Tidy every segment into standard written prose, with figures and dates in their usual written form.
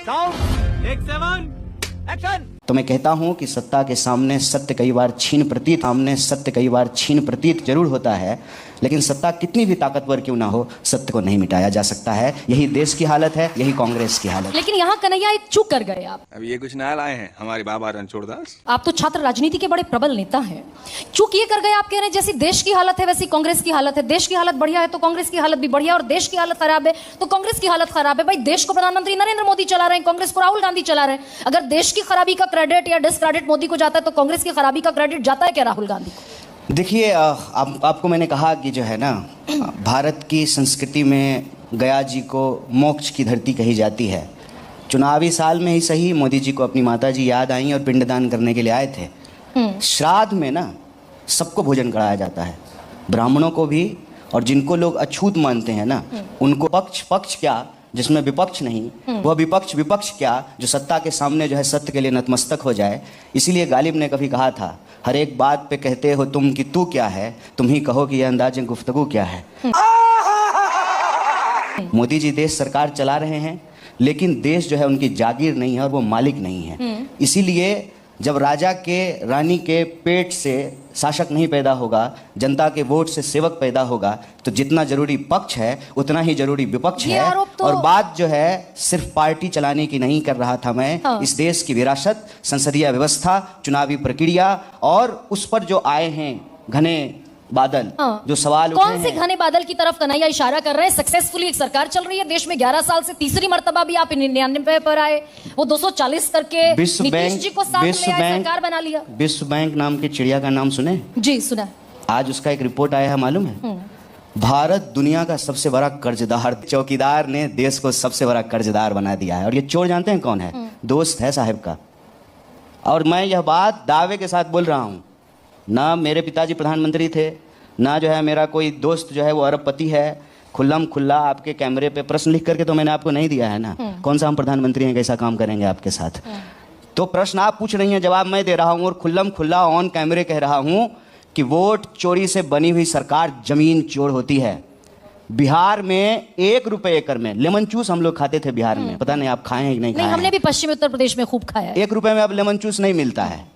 Sound एक 7 action. तो मैं कहता हूं कि सत्ता के सामने सत्य कई बार छीन प्रतीत जरूर होता है, लेकिन सत्ता कितनी भी ताकतवर क्यों ना हो, सत्य को नहीं मिटाया जा सकता है। यही देश की हालत है, यही कांग्रेस की हालत। लेकिन यहाँ कन्हैया एक चूक कर गए आप। अब ये कुछ नया लाए हैं हमारे बाबा रणछोड़ दास। आप तो छात्र राजनीति के बड़े प्रबल नेता हैं। चूक ये कर गए, आप कह रहे हैं जैसी देश की हालत है वैसी कांग्रेस की हालत है। देश की हालत बढ़िया है तो कांग्रेस की हालत भी बढ़िया, और देश की हालत खराब है तो कांग्रेस की हालत खराब है। भाई देश को प्रधानमंत्री नरेंद्र मोदी चला रहे हैं, कांग्रेस को राहुल गांधी चला रहे हैं। अगर देश की खराबी का क्रेडिट या डिस्क्रेडिट मोदी को जाता है तो कांग्रेस की खराबी का क्रेडिट जाता है क्या राहुल गांधी को? देखिए, आपको मैंने कहा कि जो है ना, भारत की संस्कृति में गया जी को मोक्ष की धरती कही जाती है। चुनावी साल में ही सही मोदी जी को अपनी माता जी याद आई और पिंडदान करने के लिए आए थे। श्राद्ध में ना सबको भोजन कराया जाता है, ब्राह्मणों को भी, और जिनको लोग अछूत मानते हैं ना उनको। पक्ष क्या जिसमें विपक्ष नहीं, वह विपक्ष क्या जो सत्ता के सामने जो है सत्य के लिए नतमस्तक हो जाए। इसीलिए गालिब ने कभी कहा था, हर एक बात पे कहते हो तुम कि तू क्या है, तुम ही कहो कि यह अंदाज़े गुफ्तगू क्या है। मोदी जी देश सरकार चला रहे हैं, लेकिन देश जो है उनकी जागीर नहीं है और वो मालिक नहीं है। इसीलिए जब राजा के रानी के पेट से शासक नहीं पैदा होगा, जनता के वोट से सेवक पैदा होगा, तो जितना जरूरी पक्ष है उतना ही जरूरी विपक्ष है। तो और बात जो है सिर्फ पार्टी चलाने की नहीं कर रहा था मैं। हाँ। इस देश की विरासत, संसदीय व्यवस्था, चुनावी प्रक्रिया और उस पर जो आए हैं घने बादल, हाँ। जो सवाल उठे हैं। कौन से घने बादल की तरफ कन्हैया इशारा कर रहे हैं? सक्सेसफुली एक सरकार चल रही है देश में 11 साल से, तीसरी मर्तबा भी आप 99 पर आए, वो 240 करके नीतीश जी को साथ ले आए, सरकार बना लिया। विश्व बैंक नाम की चिड़िया का नाम सुने? जी सुना। आज उसका एक रिपोर्ट आया है, मालूम है? भारत दुनिया का सबसे बड़ा कर्जदार, चौकीदार ने देश को सबसे बड़ा कर्जदार बना दिया है। और ये चोर जानते हैं कौन है? दोस्त है साहब का। और मैं यह बात दावे के साथ बोल रहा हूँ, ना मेरे पिताजी प्रधानमंत्री थे, ना जो है मेरा कोई दोस्त जो है वो अरबपति है। खुल्लम खुल्ला आपके कैमरे पे प्रश्न लिख करके तो मैंने आपको नहीं दिया है ना। कौन सा हम प्रधानमंत्री हैं, कैसा काम करेंगे आपके साथ? तो प्रश्न आप पूछ रही हैं, जवाब मैं दे रहा हूं, और खुल्लम खुल्ला ऑन कैमरे कह रहा हूं कि वोट चोरी से बनी हुई सरकार जमीन चोर होती है। बिहार में 1 रुपए एकड़ में लेमन जूस हम लोग खाते थे बिहार में, पता नहीं आप खाए हैं कि नहीं खाए? हमने भी पश्चिमी उत्तर प्रदेश में खूब खाया है। 1 रुपए में अब लेमन जूस नहीं मिलता है।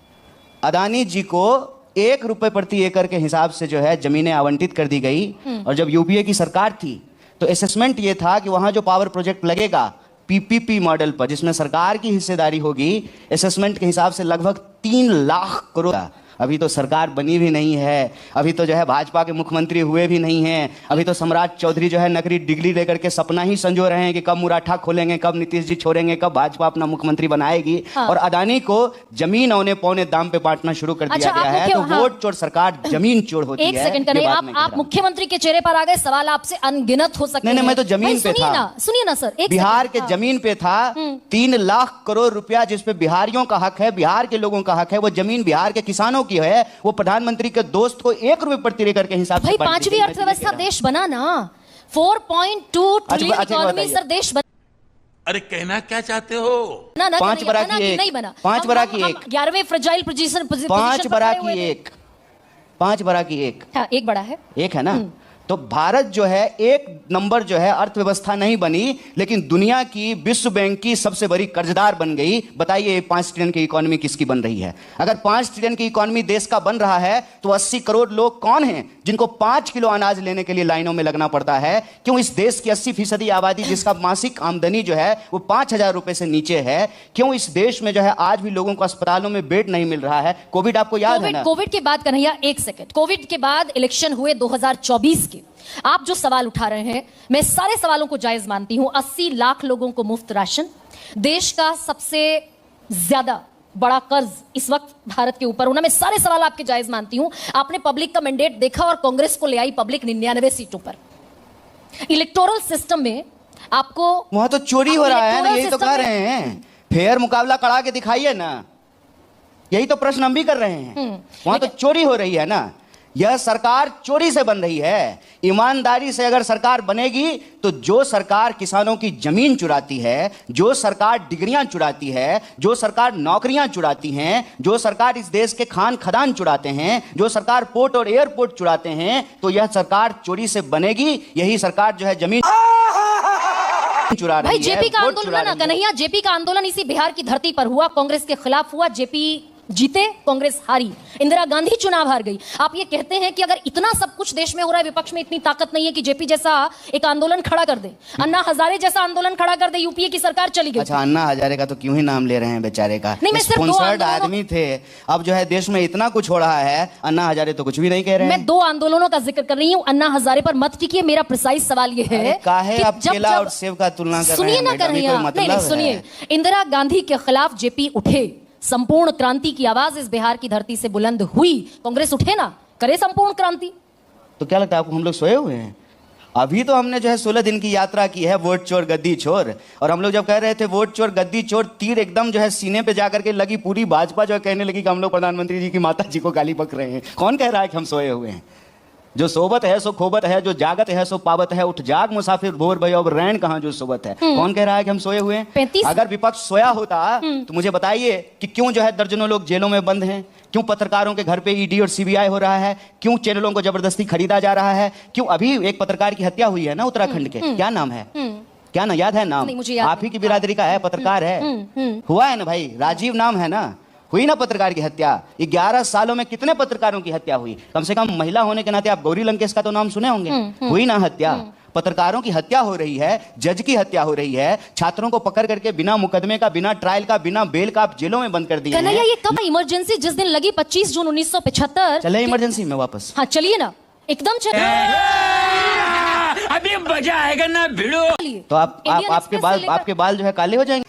अदानी जी को 1 रुपए प्रति एकड़ के हिसाब से जो है जमीनें आवंटित कर दी गई। और जब यूपीए की सरकार थी तो असेसमेंट ये था कि वहां जो पावर प्रोजेक्ट लगेगा पीपीपी मॉडल पर, जिसमें सरकार की हिस्सेदारी होगी, असेसमेंट के हिसाब से लगभग 3 लाख करोड़। अभी तो सरकार बनी भी नहीं है, अभी तो जो है भाजपा के मुख्यमंत्री हुए भी नहीं हैं। अभी तो सम्राट चौधरी जो है नकली डिग्री लेकर के सपना ही संजो रहे हैं कि कब मुराठा खोलेंगे, कब नीतीश जी छोड़ेंगे, कब भाजपा अपना मुख्यमंत्री बनाएगी। हाँ। और अदानी को जमीन औने पौने दाम पे बांटना शुरू कर दिया गया है। तो हाँ। वोट चोर सरकार जमीन चोर होती है। एक सेकंड, आप मुख्यमंत्री के चेहरे पर आ गए, सवाल आपसे अनगिनत हो सकते हैं। नहीं, मैं तो जमीन पे था। सुनिए ना सर, बिहार के जमीन पे था 3 लाख करोड़ रुपया, जिसपे बिहारियों का हक है, बिहार के लोगों का हक है। वो जमीन बिहार के किसानों की है। वो प्रधानमंत्री के दोस्त को 1 रुपए प्रति एकड़ के हिसाब से 5वीं अर्थव्यवस्था देश बना ना, 4.2 ट्रिलियन इकोनॉमी सर देश बना। अरे कहना क्या चाहते हो? 5 बरा की एक, 5 बरा की एक, 11वें फ्रेजाइल पोजीशन, 5 बरा की एक, 5 बरा की एक, हाँ, एक बड़ा है, एक है ना। तो भारत जो है 1 नंबर जो है अर्थव्यवस्था नहीं बनी, लेकिन दुनिया की विश्व बैंक की सबसे बड़ी कर्जदार बन गई। बताइए 5 ट्रिलियन की इकोनॉमी किसकी बन रही है? अगर 5 ट्रिलियन की इकोनॉमी देश का बन रहा है तो 80 करोड़ लोग कौन हैं जिनको 5 किलो अनाज लेने के लिए लाइनों में लगना पड़ता है? क्यों इस देश की 80% आबादी जिसका मासिक आमदनी जो है वो 5,000 रुपए से नीचे है, क्यों इस देश में जो है आज भी लोगों को अस्पतालों में बेड नहीं मिल रहा है? कोविड आपको याद है ना? कोविड के बाद कन्हैया, एक सेकंड, कोविड के बाद इलेक्शन हुए 2024 के। आप जो सवाल उठा रहे हैं, मैं सारे सवालों को जायज मानती हूं। 80 लाख लोगों को मुफ्त राशन, देश का सबसे ज्यादा बड़ा कर्ज इस वक्त भारत के ऊपर होना, मैं सारे सवाल आपके जायज मानती हूं। आपने पब्लिक का मैंडेट देखा और कांग्रेस को ले आई पब्लिक 99 सीटों पर। इलेक्टोरल सिस्टम में आपको वहां तो चोरी हो रहा है ना, यही तो कह रहे हैं। फेयर मुकाबला करा के दिखाइए ना, यही तो प्रश्न हम भी कर रहे हैं। वहां तो चोरी हो रही है ना। यह सरकार चोरी से बन रही है। ईमानदारी से अगर सरकार बनेगी तो जो सरकार किसानों की जमीन चुराती है, जो सरकार डिग्रियां चुराती है, जो सरकार नौकरियां चुराती हैं, जो सरकार इस देश के खान खदान चुराते हैं, जो सरकार पोर्ट और एयरपोर्ट चुराते हैं, तो यह सरकार चोरी से बनेगी। यही सरकार जो है जमीन चुरा रही भाई है, जेपी का वोट आंदोलन चुरा ना रही है। कन्हैया, जेपी का आंदोलन इसी बिहार की धरती पर हुआ, कांग्रेस के खिलाफ हुआ, जेपी जीते, कांग्रेस हारी, इंदिरा गांधी चुनाव हार गई। आप ये कहते हैं कि अगर इतना सब कुछ देश में हो रहा है, विपक्ष में इतनी ताकत नहीं है कि जेपी जैसा एक आंदोलन खड़ा कर दे, अन्ना हजारे जैसा आंदोलन खड़ा कर दे, यूपीए की सरकार चली गई। अच्छा, अन्ना हजारे का तो क्यों ही नाम ले रहे हैं बेचारे का, नहीं, मैं सिर्फ दो स्पॉन्सर्ड आंदोलनों- आदमी थे। अब जो है देश में इतना कुछ हो रहा है, अन्ना हजारे तो कुछ भी नहीं कह रहे हैं। मैं 2 आंदोलनों का जिक्र कर रही हूं, अन्ना हजारे पर मत टिकिए। मेरा प्रिसाइज सवाल ये है काहे कि आप केला और सेब का तुलना कर रहे सुनिए हैं ना मैडम, ये कन्हैया, कोई मतलब नहीं सुनिए, है? इंदिरा गांधी के खिलाफ जेपी उठे, संपूर्ण क्रांति की आवाज इस बिहार की धरती से बुलंद हुई, कांग्रेस उठे ना, करे संपूर्ण क्रांति। तो क्या लगता है आपको हम लोग सोए हुए हैं? अभी तो हमने जो है 16 दिन की यात्रा की है, वोट चोर गद्दी चोर। और हम लोग जब कह रहे थे वोट चोर गद्दी चोर, तीर एकदम जो है सीने पे जाकर के लगी, पूरी भाजपा जो है कहने लगी कि हम लोग प्रधानमंत्री जी की माता जी को गाली बक रहे हैं। कौन कह रहा है कि हम सोए हुए हैं? जो सोबत है सो खोबत है, जो जागत है सो पावत है, उठ जाग मुसाफिर भोर भई, अब रैन कहाँ जो सोबत है। कौन कह रहा है कि हम सोए हुए हैं? 35 अगर विपक्ष सोया होता तो मुझे बताइए कि क्यों जो है दर्जनों लोग जेलों में बंद हैं, क्यों पत्रकारों के घर पे ईडी और सीबीआई हो रहा है, क्यों चैनलों को जबरदस्ती खरीदा जा रहा है, क्यों अभी एक पत्रकार की हत्या हुई है ना उत्तराखंड के, क्या नाम है, क्या ना याद है नाम? नहीं, मुझे याद आप ही की बिरादरी का है, पत्रकार है, हुआ है ना भाई, राजीव नाम है ना, हुई ना पत्रकार की हत्या। 11 सालों में कितने पत्रकारों की हत्या हुई? कम से कम महिला होने के नाते आप गौरी लंकेश का तो नाम सुने होंगे। हुई ना हत्या? पत्रकारों की हत्या हो रही है, जज की हत्या हो रही है, छात्रों को पकड़ करके बिना मुकदमे का, बिना ट्रायल का, बिना बेल का आप जेलों में बंद कर दिए कन्हैया, हैं। ये कब इमरजेंसी जिस दिन लगी 25 जून 1975? चले इमरजेंसी में वापस। हाँ चलिए ना, एकदम चलिए। अभी मजा आएगा ना भिड़ो। तो इंडियन आपके बाल जो है काले हो जाएंगे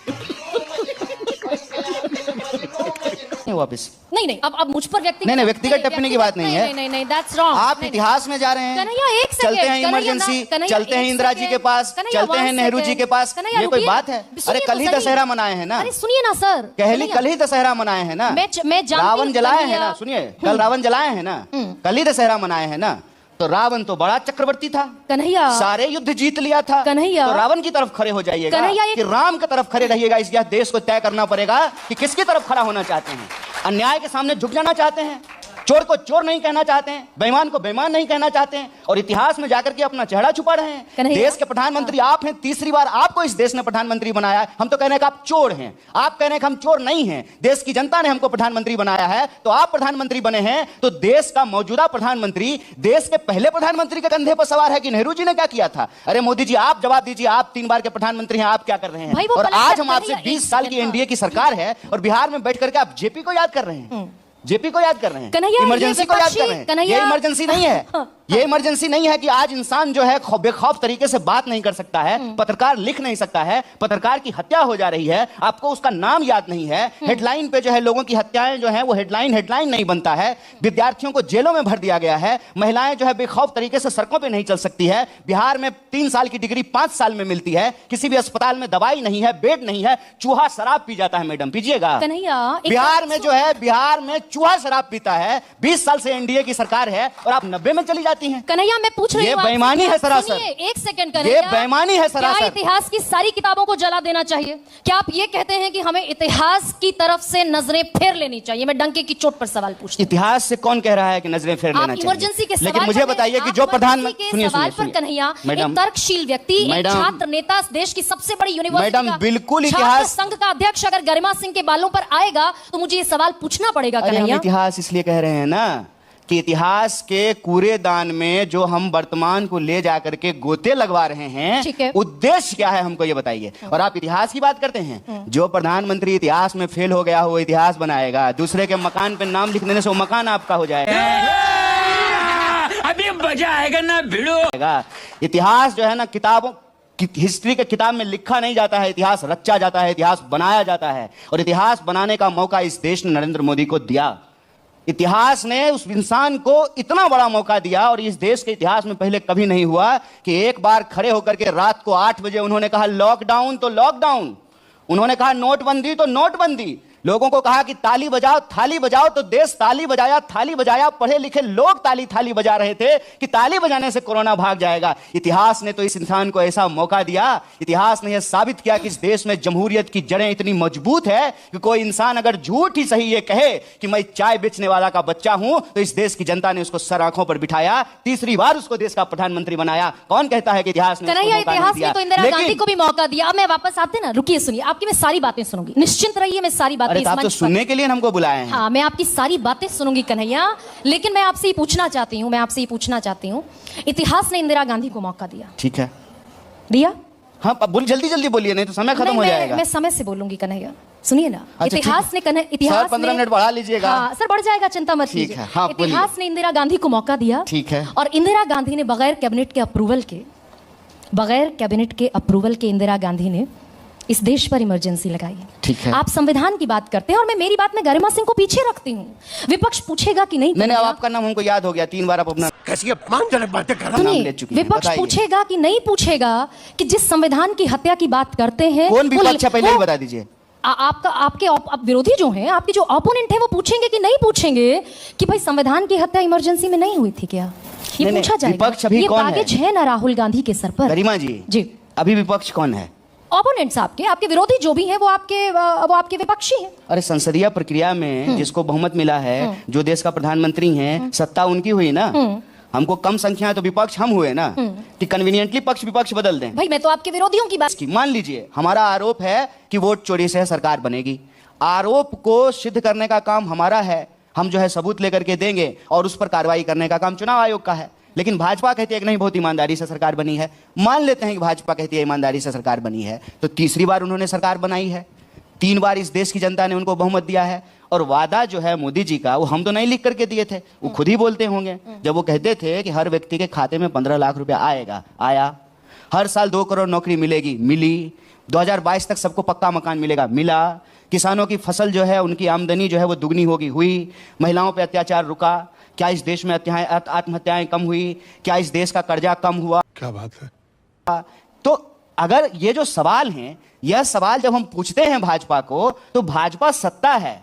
वापस। नहीं, अब मुझ पर नहीं, व्यक्तिगत टिप्पणी की बात नहीं है। नहीं, that's wrong। आप इतिहास में जा रहे हैं। कन्हैया, एक सेकंड, चलते हैं कन्हैया इमरजेंसी, कन्हैया, चलते हैं एक इंदिरा जी के सेकंड, पास, कन्हैया, चलते हैं one नेहरू जी second। के पास। कन्हैया, ये कोई रुकिए। बात है? सुनिए अरे तो कल ही सही। दशहरा मनाए हैं ना। अरे सुनिए ना सर, कल ही दशहरा मनाए हैं ना। मैं जानती हूं, रावण जलाए हैं कन्हैया। ना, सुनिए, कल रावण जलाए हैं ना, कल ही दशहरा मनाए हैं ना। तो रावण तो बड़ा चक्रवर्ती था, कन्हैया, सारे युद्ध जीत लिया था। कन्हैया, तो रावण की तरफ खड़े हो जाइएगा कन्हैया, कि राम की तरफ खड़े रहिएगा। इस देश को तय करना पड़ेगा कि किसकी तरफ खड़ा होना चाहते हैं। अन्याय के सामने झुक जाना चाहते हैं, चोर को चोर नहीं कहना चाहते हैं, बेईमान को बेईमान नहीं कहना चाहते हैं, और इतिहास में जाकर के अपना चेहरा छुपा रहे हैं। देश के प्रधानमंत्री आप हैं, तीसरी बार आपको इस देश ने प्रधानमंत्री बनाया है। हम तो कह रहे हैं कि आप चोर हैं, आप कह रहे हैं कि हम चोर नहीं हैं। देश की जनता ने हमको प्रधानमंत्री बनाया है, तो आप प्रधानमंत्री बने हैं। तो देश का मौजूदा प्रधानमंत्री देश के पहले प्रधानमंत्री के कंधे पर सवार है कि नेहरू जी ने क्या किया था? अरे मोदी जी, आप जवाब दीजिए, आप 3 बार के प्रधानमंत्री हैं, आप क्या कर रहे हैं? और आज हम आपसे 20 साल की एनडीए की सरकार है और बिहार में बैठ करके आप जेपी को याद कर रहे हैं, जेपी को याद कर रहे हैं, इमरजेंसी को याद कर रहे हैं। ये इमरजेंसी नहीं है, ये इमरजेंसी नहीं है कि आज इंसान जो है बेखौफ तरीके से बात नहीं कर सकता है, पत्रकार लिख नहीं सकता है, पत्रकार की हत्या हो जा रही है, आपको उसका नाम याद नहीं है। हेडलाइन पे जो है लोगों की हत्याएं जो है वो हेडलाइन नहीं बनता है। विद्यार्थियों को जेलों में भर दिया गया है, महिलाएं जो है बेखौफ तरीके से सड़कों पे नहीं चल सकती है। बिहार में 3 साल की डिग्री 5 साल में मिलती है, किसी भी अस्पताल में दवाई नहीं है, बेड नहीं है, चूहा शराब पी जाता है। मैडम पीजिएगा, बिहार में जो है, बिहार में चूहा शराब पीता है। 20 साल से एनडीए की सरकार है और आप 90 में चली जाती हैं। कन्हैया, मैं पूछ रही हूं, ये बेईमानी है सरासर। एक सेकंड कन्हैया, ये बेईमानी है सरासर। क्या इतिहास की सारी किताबों को जला देना चाहिए? क्या आप ये कहते हैं कि हमें इतिहास की तरफ से नजरें फेर लेनी चाहिए? मैं डंके की चोट पर सवाल पूछती हूं। इतिहास से कौन कह रहा है कि नजरें फेर लेना चाहिए? इमरजेंसी के लेकिन मुझे बताइए कि जो प्रधानमंत्री सवाल पर कन्हैया, एक तर्कशील व्यक्ति, एक छात्र नेता, देश की सबसे बड़ी यूनिवर्सिटी मैडम, बिल्कुल छात्र इतिहास संघ का अध्यक्ष अगर गरिमा सिंह के बालों पर आएगा तो मुझे ये सवाल पूछना पड़ेगा। कन्हैया, इतिहास इसलिए कह रहे हैं ना कि इतिहास के कूड़ेदान में जो हम वर्तमान को ले जाकर के गोते लगवा रहे हैं, उद्देश्य क्या है हमको ये बताइए। और आप इतिहास की बात करते हैं। जो प्रधानमंत्री इतिहास में फेल हो गया हो, इतिहास बनाएगा, दूसरे के मकान पे नाम लिख देने से वो मकान आपका हो जाएगा। अभी मजा आएगा ना भिड़ो। इतिहास जो है ना, किताबों हिस्ट्री के किताब में लिखा नहीं जाता है, इतिहास रचा जाता है, इतिहास बनाया जाता है। और इतिहास बनाने का मौका इस देश ने नरेंद्र मोदी को दिया। इतिहास ने उस इंसान को इतना बड़ा मौका दिया, और इस देश के इतिहास में पहले कभी नहीं हुआ कि एक बार खड़े होकर के रात को 8 बजे उन्होंने कहा लॉकडाउन तो लॉकडाउन, उन्होंने कहा नोटबंदी तो नोटबंदी। लोगों को कहा कि ताली बजाओ थाली बजाओ, तो देश ताली बजाया थाली बजाया, पढ़े लिखे लोग ताली थाली बजा रहे थे कि ताली बजाने से कोरोना भाग जाएगा। इतिहास ने तो इस इंसान को ऐसा मौका दिया, इतिहास ने यह साबित किया कि इस देश में जमहूरियत की जड़ें इतनी मजबूत है कि कोई इंसान अगर झूठ ही सही ये कहे कि मैं चाय बेचने वाला का बच्चा हूं, तो इस देश की जनता ने उसको सर आंखों पर बिठाया, तीसरी बार उसको देश का प्रधानमंत्री बनाया। कौन कहता है कि इतिहास ने उसको मौका नहीं दिया? तो इंदिरा गांधी को भी मौका दिया। अब मैं वापस आते ना, रुकिए सुनिए, आपकी मैं सारी बातें सुनूंगी, निश्चिंत रहिए, मैं सारी बातें अरे आप तो सुनने के लिए हमको बुलाए हैं। हाँ, मैं आपकी सारी बातें सुनूंगी कन्हैया, लेकिन मैं आपसे ये पूछना चाहती हूँ, इतिहास ने इंदिरा गांधी को मौका दिया, ठीक है, दिया? हाँ बोल, जल्दी जल्दी बोलिए, नहीं तो समय खत्म हो जाएगा। मैं समय से बोलूंगी कन्हैया, सुनिए ना। अच्छा, इतिहास ने सर 15 मिनट बढ़ा लीजिएगा। हाँ सर, बढ़ जाएगा, चिंता मत ठीक कीजिए। है, हाँ, इतिहास ने इंदिरा गांधी को मौका दिया, ठीक है, और इंदिरा गांधी ने बगैर कैबिनेट के अप्रूवल के इंदिरा गांधी ने इस देश पर इमरजेंसी लगाई। ठीक है, आप संविधान की बात करते हैं और मैं मेरी बात में गरिमा सिंह को पीछे रखती हूँ। विपक्ष पूछेगा कि नहीं, नहीं, अब आपका नाम हमको याद हो गया, 3 बार आप अपना कैसी अपमानजनक बातें कर रहा नाम ले चुकी हैं। विपक्ष बताइए। पूछेगा कि नहीं पूछेगा कि जिस संविधान की हत्या की बात करते हैं, कौन विपक्ष है पहले ही बता दीजिए। आपके विरोधी जो हैं, आपके जो ओपोनेंट है, वो पूछेंगे कि नहीं पूछेंगे कि भाई संविधान की हत्या इमरजेंसी में नहीं हुई थी क्या? ये पूछा जाएगा। विपक्ष अभी ये कौन बागेज है ना राहुल गांधी के सर पर। गरिमा जी, जी, अभी विपक्ष कौन है? ओपोनेंट्स आपके विरोधी जो भी हैं वो आपके विपक्षी हैं। अरे संसदीय प्रक्रिया में जिसको बहुमत मिला है, जो देश का प्रधानमंत्री हैं, सत्ता उनकी हुई ना। हमको कम संख्या है तो विपक्ष हम हुए ना, कि कन्वीनियंटली पक्ष विपक्ष बदल दें। भाई मैं तो आपके विरोधियों की बात की मान लीजिए, हमारा आरोप है कि वोट चोरी से सरकार बनेगी, आरोप को सिद्ध करने का काम हमारा है, हम जो है सबूत लेकर के देंगे और उस पर कार्रवाई करने का काम चुनाव आयोग का है। लेकिन भाजपा कहती है कि नहीं, बहुत ईमानदारी से सरकार बनी है। मान लेते हैं कि भाजपा कहती है ईमानदारी से सरकार बनी है, तो तीसरी बार उन्होंने सरकार बनाई है, 3 बार इस देश की जनता ने उनको बहुमत दिया है। और वादा जो है मोदी जी का, वो हम तो नहीं लिख करके दिए थे, वो खुद ही बोलते होंगे। जब वो कहते थे कि हर व्यक्ति के खाते में 15 लाख रुपया आएगा, आया। हर साल 2 करोड़ नौकरी मिलेगी, मिली। 2022 तक सबको पक्का मकान मिलेगा, मिला। किसानों की फसल जो है, उनकी आमदनी जो है वो दुगनी होगी, हुई। महिलाओं पर अत्याचार रुका। क्या इस देश में आत्महत्याएं कम हुई? क्या इस देश का कर्जा कम हुआ? क्या बात है। तो अगर ये जो सवाल हैं, यह सवाल जब हम पूछते हैं भाजपा को, तो भाजपा सत्ता है,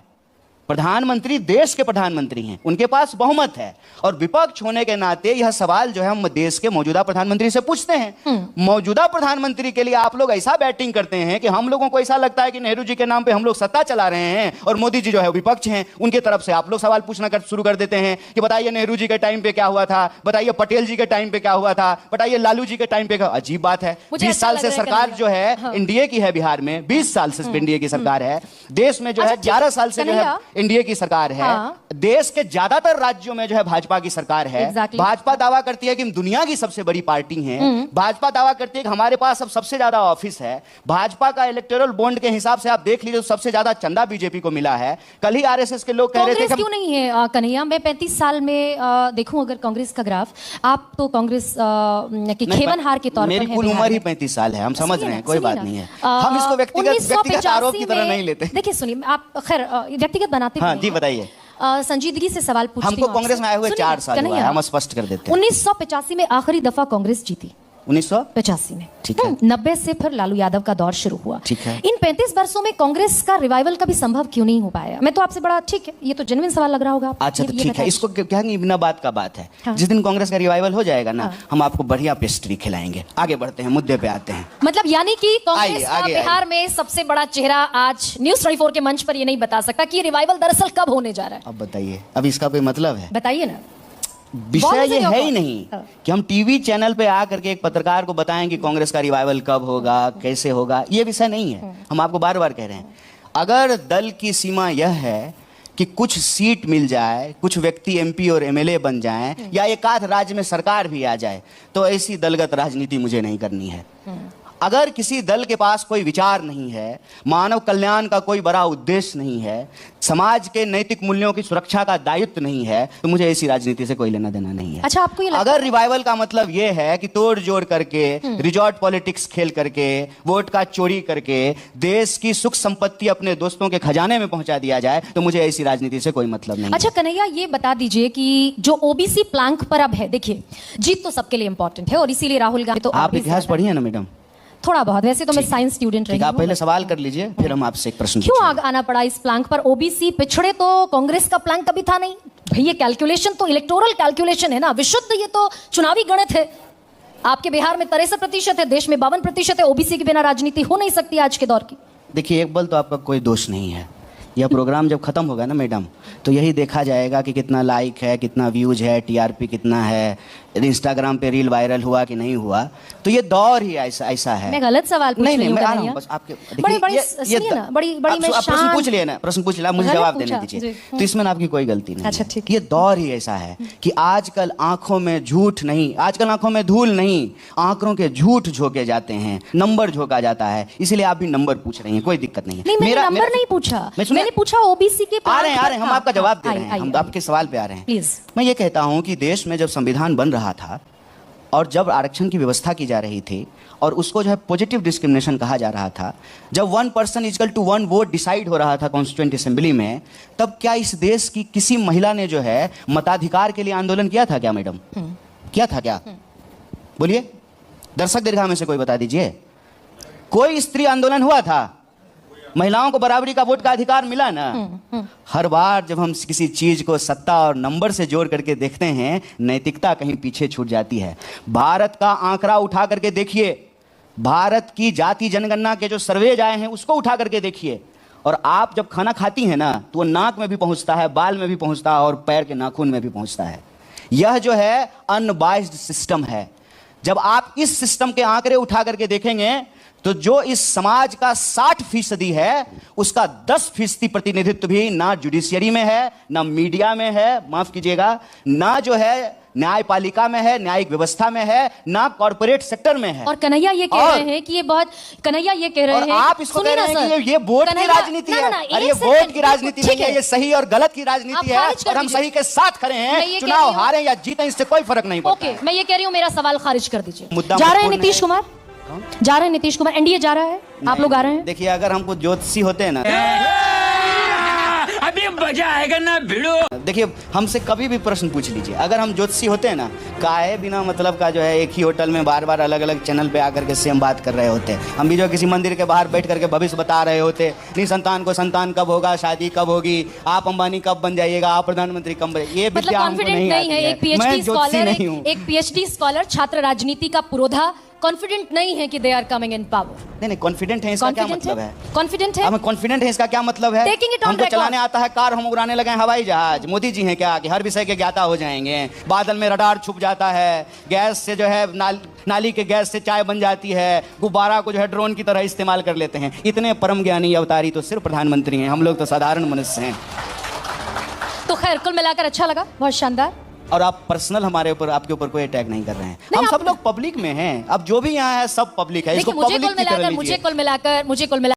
प्रधानमंत्री देश के प्रधानमंत्री हैं, उनके पास बहुमत है, और विपक्ष होने के नाते यह सवाल जो है हम देश के मौजूदा प्रधानमंत्री से पूछते हैं। मौजूदा प्रधानमंत्री के लिए आप लोग ऐसा बैटिंग करते हैं कि हम लोगों को ऐसा लगता है कि नेहरू जी के नाम पे हम लोग सत्ता चला रहे हैं और मोदी जी जो है विपक्ष हैं। उनके तरफ से आप लोग सवाल पूछना शुरू कर देते हैं कि बताइए नेहरू जी के टाइम पे क्या हुआ था, बताइए पटेल जी के टाइम पे क्या हुआ था, बताइए लालू जी के टाइम पे क्या। अजीब बात है, 20 साल से सरकार जो है एनडीए की है बिहार में, 20 साल से एनडीए की सरकार है देश में, जो है 11 साल से जो है एनडीए की सरकार है। देश के ज्यादातर राज्यों में जो है भाजपा की सरकार है। भाजपा दावा करती है कि हम दुनिया की सबसे बड़ी पार्टी हैं। भाजपा दावा करती है कि हमारे पास अब सबसे ज्यादा ऑफिस है। भाजपा का इलेक्टोरल बॉन्ड के हिसाब से आप देख लीजिए, तो सबसे ज्यादा चंदा बीजेपी को मिला है। कल ही आरएसएस के लोग कह रहे थे कि क्यों नहीं है कन्हैया? मैं 35 साल में देखूं अगर कांग्रेस का ग्राफ, आप तो कांग्रेस की खेवनहार के तौर पर मेरी कुल उम्र ही 35 साल है, हम समझ रहे हैं, कोई बात नहीं है। हम इसको व्यक्तिगत आरोप की तरह नहीं लेते। देखिए सुनिए, आप खैर व्यक्तिगत बनाते हैं। जी बताइए। संजीदगी से सवाल पूछती हूं। हमको कांग्रेस में आए हुए 4 साल हुआ है, हम स्पष्ट कर देते हैं। 1985 में आखिरी दफा कांग्रेस जीती, 1985 में। ठीक है। 90 से फिर लालू यादव का दौर शुरू हुआ। ठीक है। इन 35 वर्षों में कांग्रेस का रिवाइवल कभी संभव क्यों नहीं हो पाया? मैं तो आपसे बड़ा, ठीक है, ये तो जेन्युइन सवाल लग रहा होगा। अच्छा तो ठीक है, इसको क्या बिना बात का बात है। हाँ। जिस दिन कांग्रेस का रिवाइवल हो जाएगा ना, हम आपको बढ़िया पेस्ट्री खिलाएंगे। आगे बढ़ते हैं, मुद्दे पे आते हैं। मतलब यानी कि कांग्रेस का बिहार में सबसे बड़ा चेहरा आज न्यूज़ 24 के मंच पर ये नहीं बता सकता कि रिवाइवल दरअसल कब होने जा रहा है। अब बताइए, अब इसका कोई मतलब है? बताइए ना। विषय ये है ही नहीं कि हम टीवी चैनल पे आकर के एक पत्रकार को बताएं कि कांग्रेस का रिवाइवल कब होगा, कैसे होगा। ये विषय नहीं है। हम आपको बार बार कह रहे हैं, अगर दल की सीमा यह है कि कुछ सीट मिल जाए, कुछ व्यक्ति एमपी और एमएलए बन जाएं, या एक आध राज्य में सरकार भी आ जाए, तो ऐसी दलगत राजनीति मुझे नहीं करनी है। अगर किसी दल के पास कोई विचार नहीं है, मानव कल्याण का कोई बड़ा उद्देश्य नहीं है, समाज के नैतिक मूल्यों की सुरक्षा का दायित्व नहीं है, तो मुझे ऐसी राजनीति से कोई लेना देना नहीं है। अच्छा, आपको ये अगर रिवाइवल का मतलब ये है कि तोड़ जोड़ करके, रिजॉर्ट पॉलिटिक्स खेल करके, वोट का चोरी करके देश की सुख संपत्ति अपने दोस्तों के खजाने में पहुंचा दिया जाए, तो मुझे ऐसी राजनीति से कोई मतलब नहीं। अच्छा कन्हैया, ये बता दीजिए कि जो ओबीसी प्लैंक पर अब है, देखिए जीत तो सबके लिए इंपॉर्टेंट है और इसीलिए राहुल गांधी तो आप इतिहास पढ़िए ना मैडम। थोड़ा बहुत, वैसे तो मैं साइंस स्टूडेंट रही ठीक, आप हूँ। पहले सवाल कर लीजिए, फिर हम आपसे एक प्रश्न क्यों पूछेंगे। आना पड़ा इस प्लांक पर? ओबीसी पिछड़े तो कांग्रेस का प्लांक कभी था नहीं भाई। ये कैलकुलेशन तो इलेक्टोरल कैलकुलेशन है ना, विशुद्ध ये तो चुनावी गणित है। आपके बिहार में 63% है, देश में 52% है। ओबीसी के बिना राजनीति हो नहीं सकती आज के दौर की। देखिए, एक बल तो आपका कोई दोष नहीं है। यह प्रोग्राम जब खत्म होगा ना मैडम, तो यही देखा जाएगा कि कितना लाइक है, कितना व्यूज है, टीआरपी कितना है, इंस्टाग्राम पे रील वायरल हुआ कि नहीं हुआ। तो ये दौर ही ऐसा है। मैं गलत सवाल पूछ रही नहीं, हूँ मैं आ रहा कन्हैया। हूँ बस आपके। बड़ी बड़ी सुनिए ना, बड़ी बड़ी मैं आप प्रश्न शांत- पूछ लिए ना, प्रश्न पूछ लिया, मुझे गलत जवाब देने पूछा, दीजिए। जी। तो इसमें ना आपकी कोई गलती नहीं अच्छा, है। ठीक। ये दौर ही ऐसा है कि आजकल आंखों में झूठ नहीं, आजकल आंखों में धूल नहीं, आंकड़ों के झूठ झोंके जाते हैं, नंबर झोंका जाता है। इसलिए आप भी नंबर पूछ रही हैं, कोई दिक्कत नहीं है। नहीं, मैंने नंबर नहीं पूछा, मैंने पूछा ओबीसी के आ रहे हैं, हम आपका जवाब दे रहे हैं, हम आइए। आपके सवाल पे आ रहे हैं। प्लीज। मैं ये कहता हूं कि देश में जब संविधान बन रहा था और जब आरक्षण की व्यवस्था की जा रही थी और उसको जो है पॉजिटिव डिस्क्रिमिनेशन कहा जा रहा था, जब 1 person equal to 1 vote decide हो रहा था कॉन्स्टिट्यूएंट असेंबली में, तब क्या इस देश की किसी महिला ने जो है मताधिकार के लिए आंदोलन किया था क्या मैडम? किया था क्या? बोलिए, दर्शक दीर्घा में से कोई बता दीजिए। कोई स्त्री आंदोलन हुआ था? महिलाओं को बराबरी का वोट का अधिकार मिला ना। हर बार जब हम किसी चीज को सत्ता और नंबर से जोड़ करके देखते हैं, नैतिकता कहीं पीछे छूट जाती है। भारत का आंकड़ा उठा करके देखिए, भारत की जाति जनगणना के जो सर्वेज आए हैं उसको उठा करके देखिए, और आप जब खाना खाती हैं ना तो वो नाक में भी पहुंचता है, बाल में भी पहुंचता है और पैर के नाखून में भी पहुंचता है। यह जो है अनबाइस्ड सिस्टम है। जब आप इस सिस्टम के आंकड़े उठा करके देखेंगे तो जो इस समाज का 60% है, उसका 10% प्रतिनिधित्व भी ना जुडिशियरी में है, ना मीडिया में है, माफ कीजिएगा, ना जो है न्यायपालिका में है, न्यायिक व्यवस्था में है, ना कॉर्पोरेट सेक्टर में है। और कन्हैया ये कह रहे हैं कि ये बहुत, कन्हैया ये कह रहे और हैं, आप इसको कह रहे हैं कि ये वोट की राजनीति है। अरे ये वोट की राजनीति नहीं है, ये सही और गलत की राजनीति है, और हम सही के साथ खड़े हैं। चुनाव हारे या जीते इससे कोई फर्क नहीं पड़ता। ओके, मैं ये कह रही हूँ, मेरा सवाल खारिज कर दीजिए। मुद्दा जा रहे हैं महत्वपूर्ण नीतीश है। कुमार, जा रहे हैं नीतीश कुमार, एनडीए जा रहा है, आप लोग आ रहे हैं? देखिए, अगर हमको ज्योतिषी होते हैं ना, अभी मजा आएगा ना भिड़ो। देखिए, हमसे कभी भी प्रश्न पूछ लीजिए, अगर हम ज्योतिषी होते हैं ना, काहे बिना मतलब का जो है एक ही होटल में बार बार अलग अलग चैनल पे आकर के सेम बात कर रहे होते। हम भी जो किसी मंदिर के बाहर बैठ करके भविष्य बता रहे होते, नहीं संतान को संतान कब होगा, शादी कब होगी, आप अंबानी कब बन जाइएगा, आप प्रधानमंत्री कब बन, ये मतलब विद्या हमको कॉन्फिडेंट नहीं नहीं आती है। एक मैं ज्योतिषी नहीं हूँ। एक पीएचडी स्कॉलर, छात्र राजनीति का पुरोधा, कॉन्फिडेंट नहीं है कि they are coming in power. नहीं, कॉन्फिडेंट है इसका क्या मतलब है? कॉन्फिडेंट है, हमें कॉन्फिडेंट है इसका क्या मतलब है? Taking it on हमको record. चलाने आता है कार, हम उड़ाने लगे हैं हवाई जहाज। मोदी जी हैं क्या कि हर विषय के ज्ञाता हो जाएंगे? बादल में रडार छुप जाता है, गैस से जो है नाली के गैस से चाय बन जाती है, गुब्बारा को जो है ड्रोन की तरह इस्तेमाल कर लेते हैं। इतने परम ज्ञानी अवतारी तो सिर्फ प्रधानमंत्री हैं, हम लोग तो साधारण मनुष्य हैं। तो खैर कुल मिलाकर अच्छा लगा, बहुत शानदार। और आप पर्सनल हमारे ऊपर, आपके ऊपर कोई अटैक नहीं कर रहे हैं। नहीं, हम आप- सब लोग पब्लिक में हैं। अब जो भी यहाँ है सब पब्लिक है, इसको देखिए, मुझे पब्लिक कुल की तरह मिलाकर लीजिए। मुझे कुल मिलाकर